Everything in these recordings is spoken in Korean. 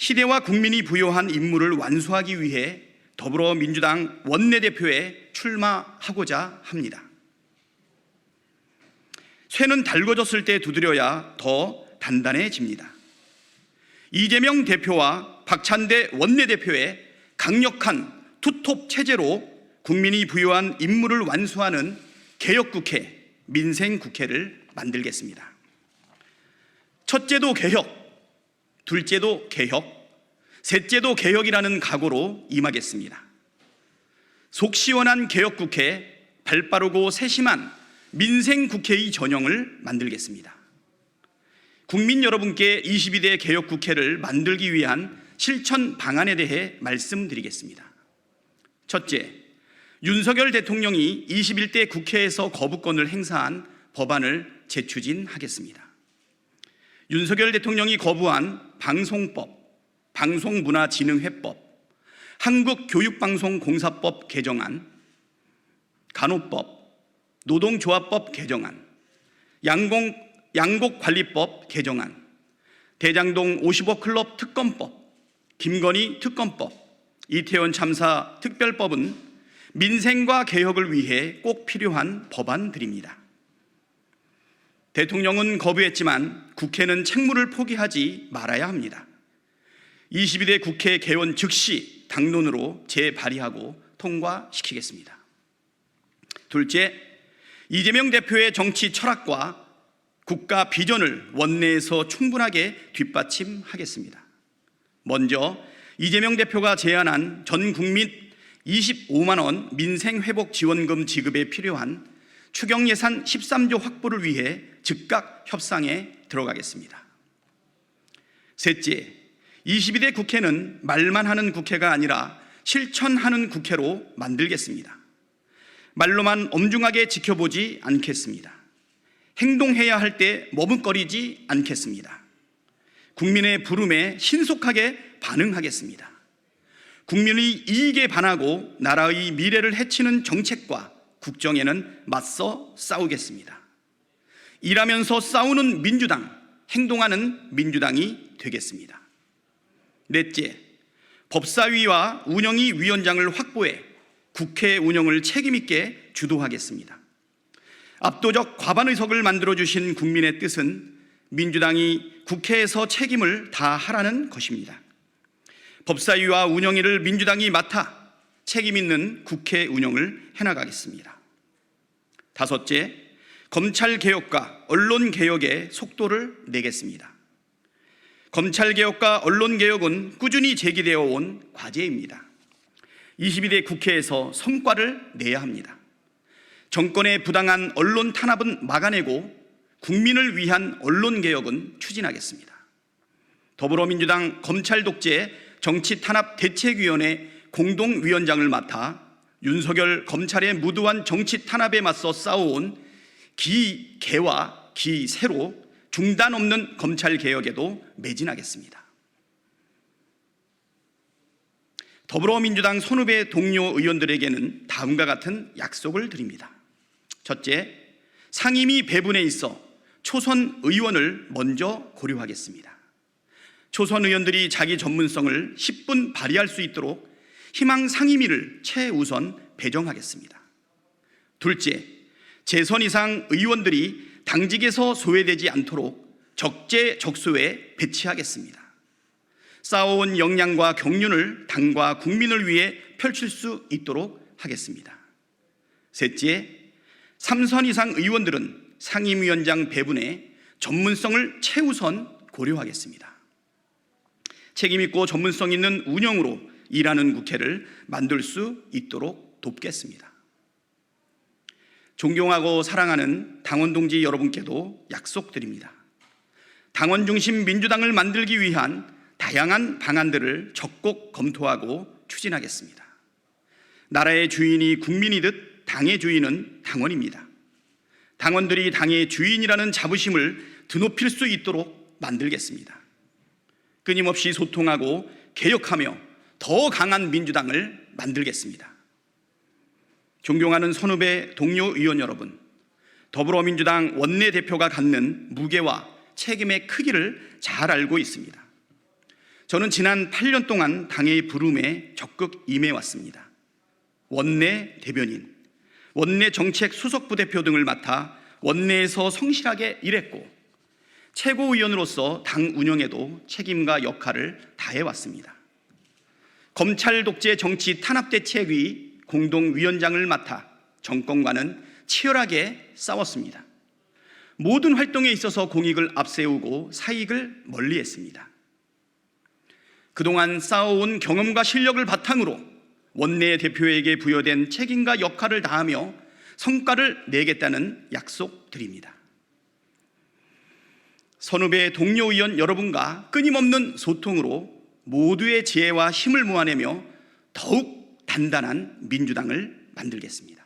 시대와 국민이 부여한 임무를 완수하기 위해 더불어민주당 원내대표에 출마하고자 합니다. 쇠는 달궈졌을 때 두드려야 더 단단해집니다. 이재명 대표와 박찬대 원내대표의 강력한 투톱 체제로 국민이 부여한 임무를 완수하는 개혁국회, 민생국회를 만들겠습니다. 첫째도 개혁, 둘째도 개혁, 셋째도 개혁이라는 각오로 임하겠습니다. 속 시원한 개혁국회, 발빠르고 세심한 민생국회의 전형을 만들겠습니다. 국민 여러분께 22대 개혁국회를 만들기 위한 실천 방안에 대해 말씀드리겠습니다. 첫째, 윤석열 대통령이 21대 국회에서 거부권을 행사한 법안을 재추진하겠습니다. 윤석열 대통령이 거부한 방송법, 방송문화진흥회법, 한국교육방송공사법 개정안, 간호법, 노동조합법 개정안, 양곡관리법 개정안, 대장동 55 클럽 특검법, 김건희 특검법, 이태원 참사 특별법은 민생과 개혁을 위해 꼭 필요한 법안들입니다. 대통령은 거부했지만 국회는 책무를 포기하지 말아야 합니다. 22대 국회 개원 즉시 당론으로 재발의하고 통과시키겠습니다. 둘째, 이재명 대표의 정치 철학과 국가 비전을 원내에서 충분하게 뒷받침하겠습니다. 먼저 이재명 대표가 제안한 전 국민 25만 원 민생회복지원금 지급에 필요한 추경 예산 13조 확보를 위해 즉각 협상에 들어가겠습니다. 셋째, 22대 국회는 말만 하는 국회가 아니라 실천하는 국회로 만들겠습니다. 말로만 엄중하게 지켜보지 않겠습니다. 행동해야 할 때 머뭇거리지 않겠습니다. 국민의 부름에 신속하게 반응하겠습니다. 국민의 이익에 반하고 나라의 미래를 해치는 정책과 국정에는 맞서 싸우겠습니다. 일하면서 싸우는 민주당, 행동하는 민주당이 되겠습니다. 넷째, 법사위와 운영위 위원장을 확보해 국회 운영을 책임있게 주도하겠습니다. 압도적 과반 의석을 만들어주신 국민의 뜻은 민주당이 국회에서 책임을 다하라는 것입니다. 법사위와 운영위를 민주당이 맡아 책임있는 국회 운영을 해나가겠습니다. 다섯째, 검찰개혁과 언론개혁에 속도를 내겠습니다. 검찰개혁과 언론개혁은 꾸준히 제기되어 온 과제입니다. 22대 국회에서 성과를 내야 합니다. 정권의 부당한 언론 탄압은 막아내고 국민을 위한 언론개혁은 추진하겠습니다. 더불어민주당 검찰독재 정치탄압대책위원회 공동위원장을 맡아 윤석열 검찰의 무도한 정치 탄압에 맞서 싸워온 기개와 기세로 중단 없는 검찰개혁에도 매진하겠습니다. 더불어민주당 선후배 동료 의원들에게는 다음과 같은 약속을 드립니다. 첫째, 상임위 배분에 있어 초선 의원을 먼저 고려하겠습니다. 초선 의원들이 자기 전문성을 10분 발휘할 수 있도록 희망 상임위를 최우선 배정하겠습니다. 둘째, 재선 이상 의원들이 당직에서 소외되지 않도록 적재적소에 배치하겠습니다. 쌓아온 역량과 경륜을 당과 국민을 위해 펼칠 수 있도록 하겠습니다. 셋째, 3선 이상 의원들은 상임위원장 배분에 전문성을 최우선 고려하겠습니다. 책임있고 전문성 있는 운영으로 일하는 국회를 만들 수 있도록 돕겠습니다. 존경하고 사랑하는 당원 동지 여러분께도 약속드립니다. 당원 중심 민주당을 만들기 위한 다양한 방안들을 적극 검토하고 추진하겠습니다. 나라의 주인이 국민이듯 당의 주인은 당원입니다. 당원들이 당의 주인이라는 자부심을 드높일 수 있도록 만들겠습니다. 끊임없이 소통하고 개혁하며 더 강한 민주당을 만들겠습니다. 존경하는 선후배 동료 의원 여러분, 더불어민주당 원내대표가 갖는 무게와 책임의 크기를 잘 알고 있습니다. 저는 지난 8년 동안 당의 부름에 적극 임해왔습니다. 원내 대변인, 원내 정책 수석부대표 등을 맡아 원내에서 성실하게 일했고 최고위원으로서 당 운영에도 책임과 역할을 다해왔습니다. 검찰 독재 정치 탄압대책위 공동위원장을 맡아 정권과는 치열하게 싸웠습니다. 모든 활동에 있어서 공익을 앞세우고 사익을 멀리했습니다. 그동안 쌓아온 경험과 실력을 바탕으로 원내 대표에게 부여된 책임과 역할을 다하며 성과를 내겠다는 약속드립니다. 선후배 동료 의원 여러분과 끊임없는 소통으로 모두의 지혜와 힘을 모아내며 더욱 단단한 민주당을 만들겠습니다.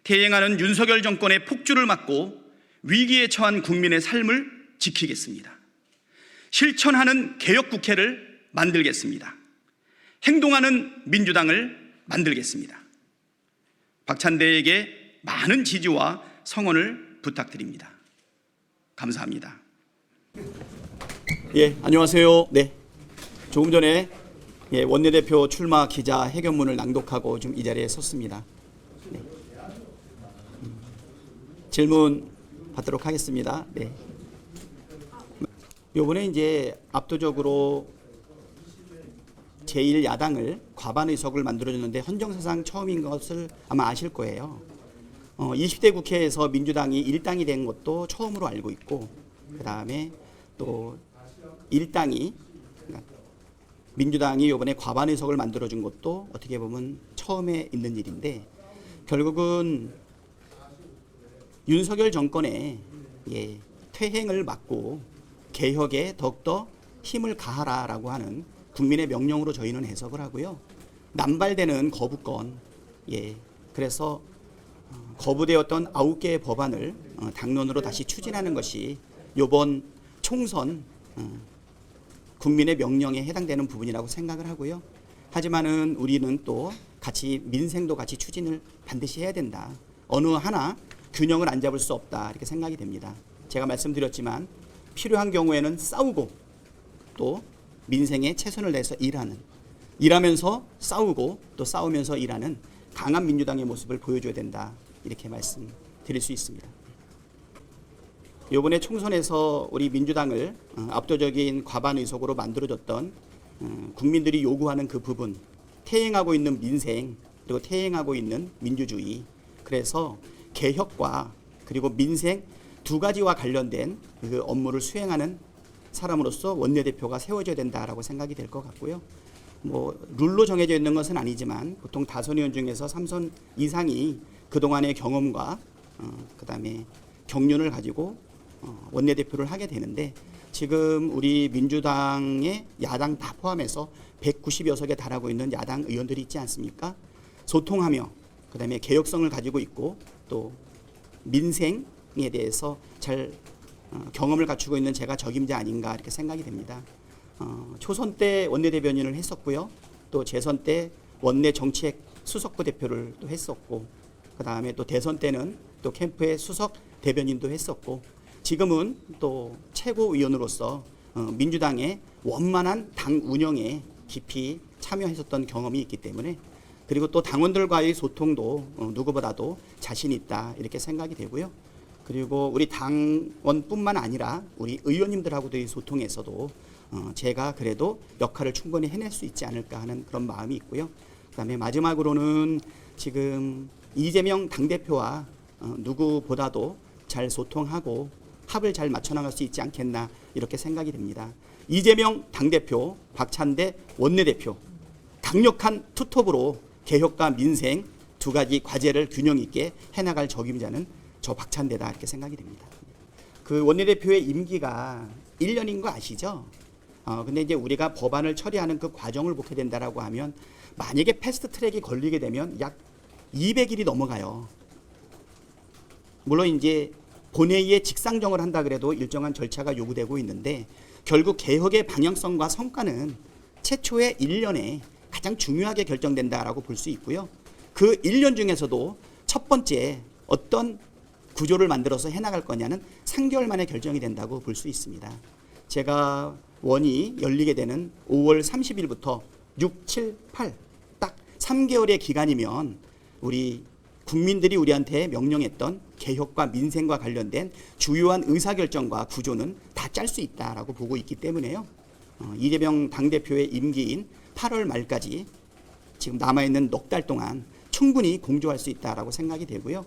퇴행하는 윤석열 정권의 폭주를 막고 위기에 처한 국민의 삶을 지키겠습니다. 실천하는 개혁국회를 만들겠습니다. 행동하는 민주당을 만들겠습니다. 박찬대에게 많은 지지와 성원을 부탁드립니다. 감사합니다. 예, 안녕하세요. 네, 조금 전에 원내대표 출마 기자 해견문을 낭독하고 좀 이 자리에 섰습니다. 네. 질문 받도록 하겠습니다. 네. 요번에 이제 압도적으로 제1야당을 과반 의석을 만들어줬는데 헌정사상 처음인 것을 아마 아실 거예요. 20대 국회에서 민주당이 1당이 된 것도 처음으로 알고 있고, 그 다음에 또 1당이 그러니까 민주당이 이번에 과반 의석을 만들어준 것도 어떻게 보면 처음에 있는 일인데, 결국은 윤석열 정권의 퇴행을 막고 개혁에 더욱더 힘을 가하라라고 하는 국민의 명령으로 저희는 해석을 하고요. 남발되는 거부권, 그래서 거부되었던 9개의 법안을 당론으로 다시 추진하는 것이 이번 총선 국민의 명령에 해당되는 부분이라고 생각을 하고요. 하지만은 우리는 또 같이 민생도 같이 추진을 반드시 해야 된다. 어느 하나 균형을 안 잡을 수 없다, 이렇게 생각이 됩니다. 제가 말씀드렸지만 필요한 경우에는 싸우고 또 민생에 최선을 다해서 일하면서 싸우고 또 싸우면서 일하는 강한 민주당의 모습을 보여줘야 된다, 이렇게 말씀드릴 수 있습니다. 이번에 총선에서 우리 민주당을 압도적인 과반 의석으로 만들어줬던 국민들이 요구하는 그 부분, 퇴행하고 있는 민생 그리고 퇴행하고 있는 민주주의, 그래서 개혁과 그리고 민생 두 가지와 관련된 그 업무를 수행하는 사람으로서 원내대표가 세워져야 된다라고 생각이 될 것 같고요. 뭐 룰로 정해져 있는 것은 아니지만 보통 다선 의원 중에서 3선 이상이 그동안의 경험과 그다음에 경륜을 가지고 원내대표를 하게 되는데, 지금 우리 민주당의 야당 다 포함해서 190여 석에 달하고 있는 야당 의원들이 있지 않습니까? 소통하며 그다음에 개혁성을 가지고 있고 또 민생에 대해서 잘 경험을 갖추고 있는 제가 적임자 아닌가, 이렇게 생각이 됩니다. 초선 때 원내대변인을 했었고요. 또 재선 때 원내 정책 수석부 대표를 또 했었고, 그 다음에 또 대선 때는 또 캠프의 수석 대변인도 했었고, 지금은 또 최고위원으로서 민주당의 원만한 당 운영에 깊이 참여했었던 경험이 있기 때문에, 그리고 또 당원들과의 소통도 누구보다도 자신 있다, 이렇게 생각이 되고요. 그리고 우리 당원뿐만 아니라 우리 의원님들하고도의 소통에서도 제가 그래도 역할을 충분히 해낼 수 있지 않을까 하는 그런 마음이 있고요. 그다음에 마지막으로는 지금 이재명 당대표와 누구보다도 잘 소통하고 합을 잘 맞춰나갈 수 있지 않겠나, 이렇게 생각이 됩니다. 이재명 당대표, 박찬대 원내대표, 강력한 투톱으로 개혁과 민생 두 가지 과제를 균형 있게 해나갈 적임자는 저 박찬대다, 이렇게 생각이 됩니다. 그 원내대표의 임기가 1년인 거 아시죠? 근데 이제 우리가 법안을 처리하는 그 과정을 보게 된다라고 하면, 만약에 패스트 트랙이 걸리게 되면 약 200일이 넘어가요. 물론 이제 본회의에 직상정을 한다 그래도 일정한 절차가 요구되고 있는데, 결국 개혁의 방향성과 성과는 최초의 1년에 가장 중요하게 결정된다라고 볼 수 있고요. 그 1년 중에서도 첫 번째 어떤 구조를 만들어서 해나갈 거냐는 3개월 만에 결정이 된다고 볼 수 있습니다. 제가 원이 열리게 되는 5월 30일부터 6, 7, 8 딱 3개월의 기간이면 우리 국민들이 우리한테 명령했던 개혁과 민생과 관련된 주요한 의사결정과 구조는 다 짤 수 있다라고 보고 있기 때문에요. 이재명 당대표의 임기인 8월 말까지 지금 남아있는 넉 달 동안 충분히 공조할 수 있다라고 생각이 되고요.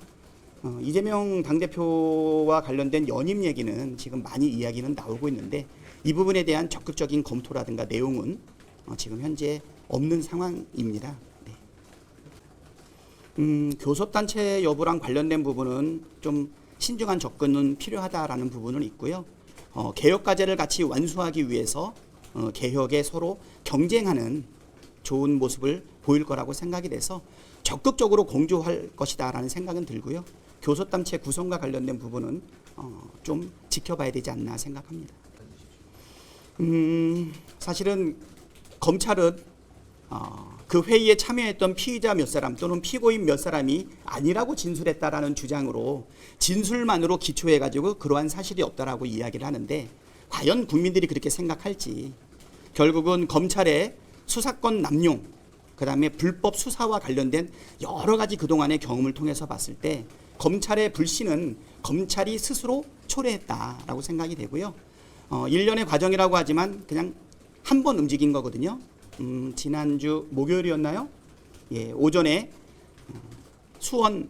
이재명 당대표와 관련된 연임 얘기는 지금 많이 이야기는 나오고 있는데 이 부분에 대한 적극적인 검토라든가 내용은 지금 현재 없는 상황입니다. 네. 교섭단체 여부랑 관련된 부분은 좀 신중한 접근은 필요하다라는 부분은 있고요. 개혁과제를 같이 완수하기 위해서 개혁에 서로 경쟁하는 좋은 모습을 보일 거라고 생각이 돼서 적극적으로 공조할 것이다라는 생각은 들고요. 교섭단체 구성과 관련된 부분은 좀 지켜봐야 되지 않나 생각합니다. 사실은 검찰은 그 회의에 참여했던 피의자 몇 사람 또는 피고인 몇 사람이 아니라고 진술했다라는 주장으로 진술만으로 기초해가지고 그러한 사실이 없다라고 이야기를 하는데 과연 국민들이 그렇게 생각할지 결국은 검찰의 수사권 남용 그다음에 불법 수사와 관련된 여러 가지 그동안의 경험을 통해서 봤을 때 검찰의 불신은 검찰이 스스로 초래했다라고 생각이 되고요. 일련의 과정이라고 하지만 그냥 한 번 움직인 거거든요. 지난주 목요일이었나요? 예, 오전에 수원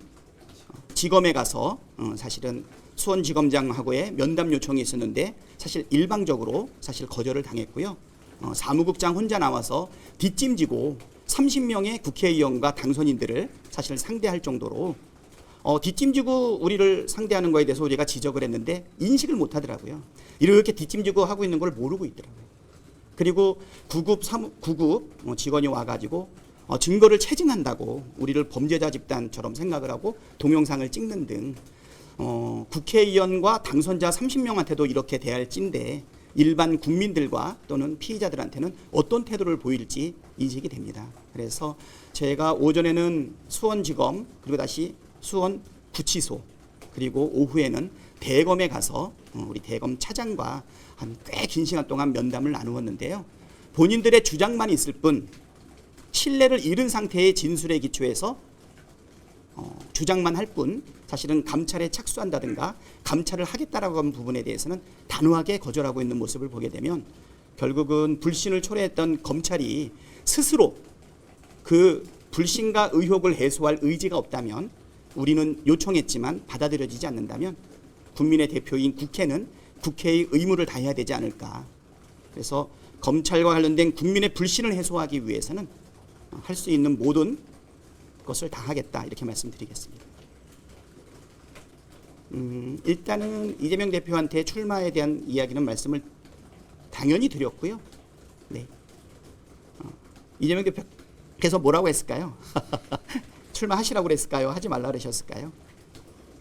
지검에 가서 사실은 수원지검장하고의 면담 요청이 있었는데 사실 일방적으로 사실 거절을 당했고요. 사무국장 혼자 나와서 뒷짐지고 30명의 국회의원과 당선인들을 사실 상대할 정도로 뒷짐지고 우리를 상대하는 거에 대해서 우리가 지적을 했는데 인식을 못 하더라고요. 이렇게 뒷짐지고 하고 있는 걸 모르고 있더라고요. 그리고 9급 직원이 와가지고 증거를 채증한다고 우리를 범죄자 집단처럼 생각을 하고 동영상을 찍는 등 국회의원과 당선자 30명한테도 이렇게 대할 찐데 일반 국민들과 또는 피의자들한테는 어떤 태도를 보일지 인식이 됩니다. 그래서 제가 오전에는 수원지검 그리고 다시 수원구치소 그리고 오후에는 대검에 가서 우리 대검 차장과 한 꽤 긴 시간 동안 면담을 나누었는데요. 본인들의 주장만 있을 뿐 신뢰를 잃은 상태의 진술에 기초해서 주장만 할 뿐 사실은 감찰에 착수한다든가 감찰을 하겠다라고 하는 부분에 대해서는 단호하게 거절하고 있는 모습을 보게 되면 결국은 불신을 초래했던 검찰이 스스로 그 불신과 의혹을 해소할 의지가 없다면 우리는 요청했지만 받아들여지지 않는다면 국민의 대표인 국회는 국회의 의무를 다해야 되지 않을까. 그래서 검찰과 관련된 국민의 불신을 해소하기 위해서는 할 수 있는 모든 것을 다 하겠다 이렇게 말씀드리겠습니다. 일단은 이재명 대표한테 출마에 대한 이야기는 말씀을 당연히 드렸고요. 네. 이재명 대표께서 뭐라고 했을까요? 출마하시라고 그랬을까요? 하지 말라 그러셨을까요?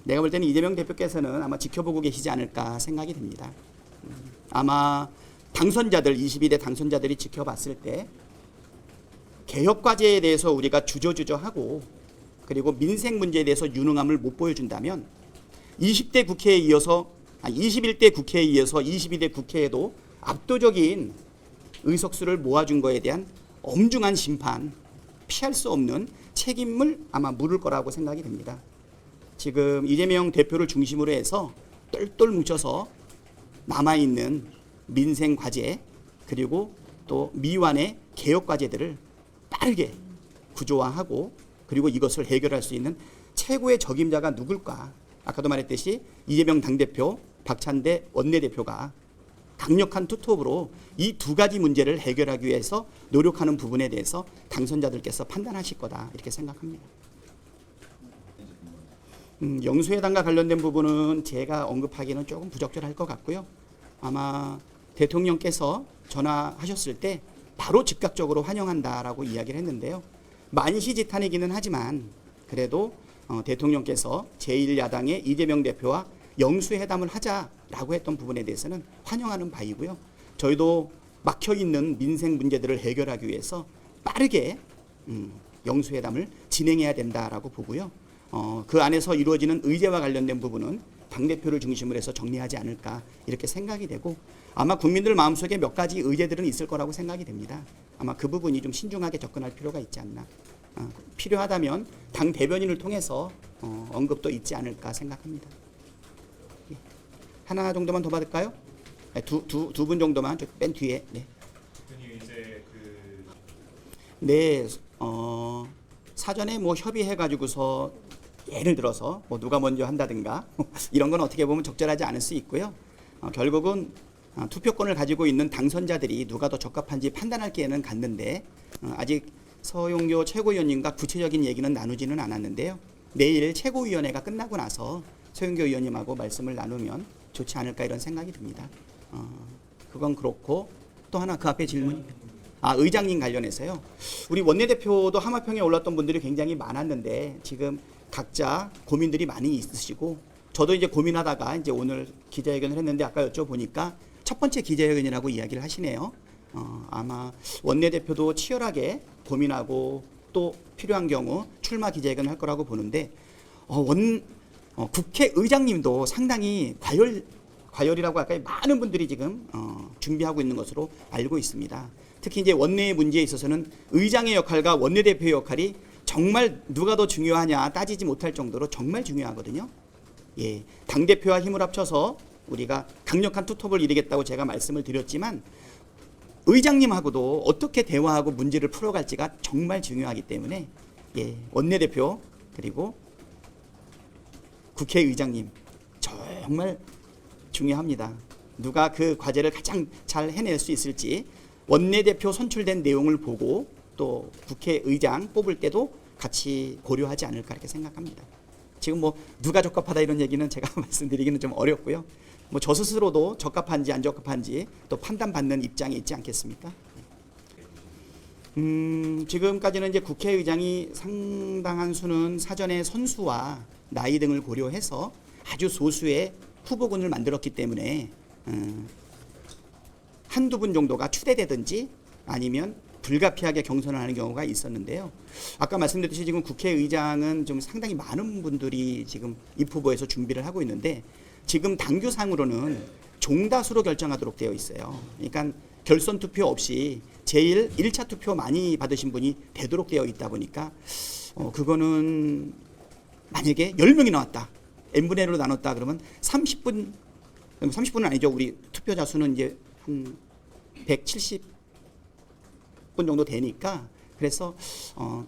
내가 볼 때는 이재명 대표께서는 아마 지켜보고 계시지 않을까 생각이 듭니다. 아마 당선자들 22대 당선자들이 지켜봤을 때 개혁과제에 대해서 우리가 주저주저하고 그리고 민생 문제에 대해서 유능함을 못 보여준다면 20대 국회에 이어서 21대 국회에 이어서 22대 국회에도 압도적인 의석수를 모아준 거에 대한 엄중한 심판, 피할 수 없는 책임을 아마 물을 거라고 생각이 됩니다. 지금 이재명 대표를 중심으로 해서 똘똘 뭉쳐서 남아있는 민생 과제 그리고 또 미완의 개혁 과제들을 빠르게 구조화하고 그리고 이것을 해결할 수 있는 최고의 적임자가 누굴까? 아까도 말했듯이 이재명 당대표, 박찬대 원내대표가 강력한 투톱으로 이 두 가지 문제를 해결하기 위해서 노력하는 부분에 대해서 당선자들께서 판단하실 거다 이렇게 생각합니다. 영수회담과 관련된 부분은 제가 언급하기는 조금 부적절할 것 같고요. 아마 대통령께서 전화하셨을 때 바로 즉각적으로 환영한다라고 이야기를 했는데요. 만시지탄이기는 하지만 그래도 대통령께서 제1야당의 이재명 대표와 영수회담을 하자라고 했던 부분에 대해서는 환영하는 바이고요. 저희도 막혀있는 민생 문제들을 해결하기 위해서 빠르게 영수회담을 진행해야 된다라고 보고요. 그 안에서 이루어지는 의제와 관련된 부분은 당대표를 중심으로 해서 정리하지 않을까 이렇게 생각이 되고, 아마 국민들 마음속에 몇 가지 의제들은 있을 거라고 생각이 됩니다. 아마 그 부분이 좀 신중하게 접근할 필요가 있지 않나. 필요하다면 당 대변인을 통해서 언급도 있지 않을까 생각합니다. 예. 하나 정도만 더 받을까요? 두 분 정도만 맨 뒤에. 네. 대표님 이제 네, 사전에 뭐 협의해 가지고서 예를 들어서 뭐 누가 먼저 한다든가 이런 건 어떻게 보면 적절하지 않을 수 있고요. 결국은 투표권을 가지고 있는 당선자들이 누가 더 적합한지 판단할 기회는 갔는데 아직 서용교 최고위원님과 구체적인 얘기는 나누지는 않았는데요. 내일 최고위원회가 끝나고 나서 서용교 의원님하고 말씀을 나누면 좋지 않을까 이런 생각이 듭니다. 그건 그렇고 또 하나 그 앞에 질문이 의장님 관련해서요. 우리 원내대표도 하마평에 올랐던 분들이 굉장히 많았는데 지금 각자 고민들이 많이 있으시고, 저도 이제 고민하다가 이제 오늘 기자회견을 했는데 아까 여쭤보니까 첫 번째 기자회견이라고 이야기를 하시네요. 아마 원내대표도 치열하게 고민하고 또 필요한 경우 출마 기자회견을 할 거라고 보는데 국회의장님도 상당히 과열이라고 할까요? 많은 분들이 지금 준비하고 있는 것으로 알고 있습니다. 특히 이제 원내의 문제에 있어서는 의장의 역할과 원내대표의 역할이 정말 누가 더 중요하냐 따지지 못할 정도로 정말 중요하거든요. 예, 당대표와 힘을 합쳐서 우리가 강력한 투톱을 이루겠다고 제가 말씀을 드렸지만 의장님하고도 어떻게 대화하고 문제를 풀어갈지가 정말 중요하기 때문에 원내대표 그리고 국회의장님 정말 중요합니다. 누가 그 과제를 가장 잘 해낼 수 있을지 원내대표 선출된 내용을 보고 또 국회의장 뽑을 때도 같이 고려하지 않을까 이렇게 생각합니다. 지금 뭐 누가 적합하다 이런 얘기는 제가 말씀드리기는 좀 어렵고요. 뭐 저 스스로도 적합한지 안 적합한지 또 판단받는 입장에 있지 않겠습니까? 지금까지는 이제 국회의장이 상당한 수는 사전에 선수와 나이 등을 고려해서 아주 소수의 후보군을 만들었기 때문에 한두 분 정도가 추대되든지 아니면 불가피하게 경선을 하는 경우가 있었는데요. 아까 말씀드렸듯이 지금 국회의장은 좀 상당히 많은 분들이 지금 입후보에서 준비를 하고 있는데 지금 당규상으로는 종다수로 결정하도록 되어 있어요. 그러니까 결선 투표 없이 제일 1차 투표 많이 받으신 분이 되도록 되어 있다 보니까 그거는 만약에 10명이 나왔다. n분의 1로 나눴다 그러면 30분은 아니죠. 우리 투표자 수는 이제 한 170분 정도 되니까 그래서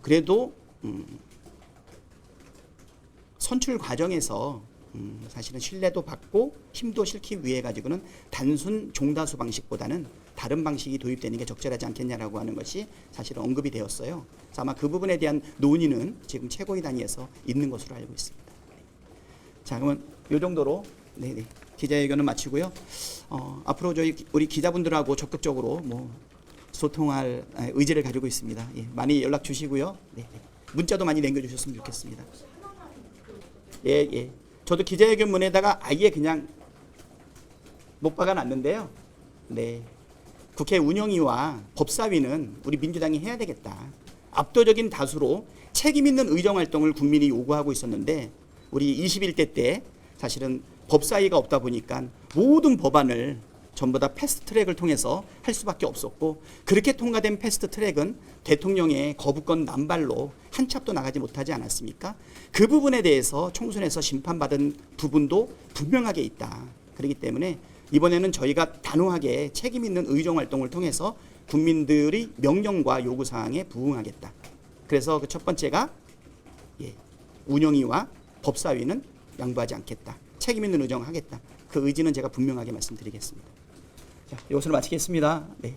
그래도 선출 과정에서 사실은 신뢰도 받고 힘도 실기 위해 가지고는 단순 종다수 방식보다는 다른 방식이 도입되는 게 적절하지 않겠냐라고 하는 것이 사실은 언급이 되었어요. 그래서 아마 그 부분에 대한 논의는 지금 최고위 단위에서 있는 것으로 알고 있습니다. 자, 그러면 이 정도로 기자회견은 마치고요. 앞으로 우리 기자분들하고 적극적으로 뭐 소통할 의지를 가지고 있습니다. 예, 많이 연락 주시고요. 문자도 많이 남겨주셨으면 좋겠습니다. 예. 저도 기자회견문에다가 아예 그냥 못 박아놨는데요. 네. 국회 운영위와 법사위는 우리 민주당이 해야 되겠다. 압도적인 다수로 책임 있는 의정활동을 국민이 요구하고 있었는데 우리 21대 때 사실은 법사위가 없다 보니까 모든 법안을 전부 다 패스트트랙을 통해서 할 수밖에 없었고 그렇게 통과된 패스트트랙은 대통령의 거부권 남발로 한 찹도 나가지 못하지 않았습니까? 그 부분에 대해서 총선에서 심판받은 부분도 분명하게 있다. 그렇기 때문에 이번에는 저희가 단호하게 책임 있는 의정활동을 통해서 국민들의 명령과 요구사항에 부응하겠다. 그래서 그 첫 번째가 운영위와 법사위는 양보하지 않겠다. 책임 있는 의정하겠다. 그 의지는 제가 분명하게 말씀드리겠습니다. 자, 이것으로 마치겠습니다. 네.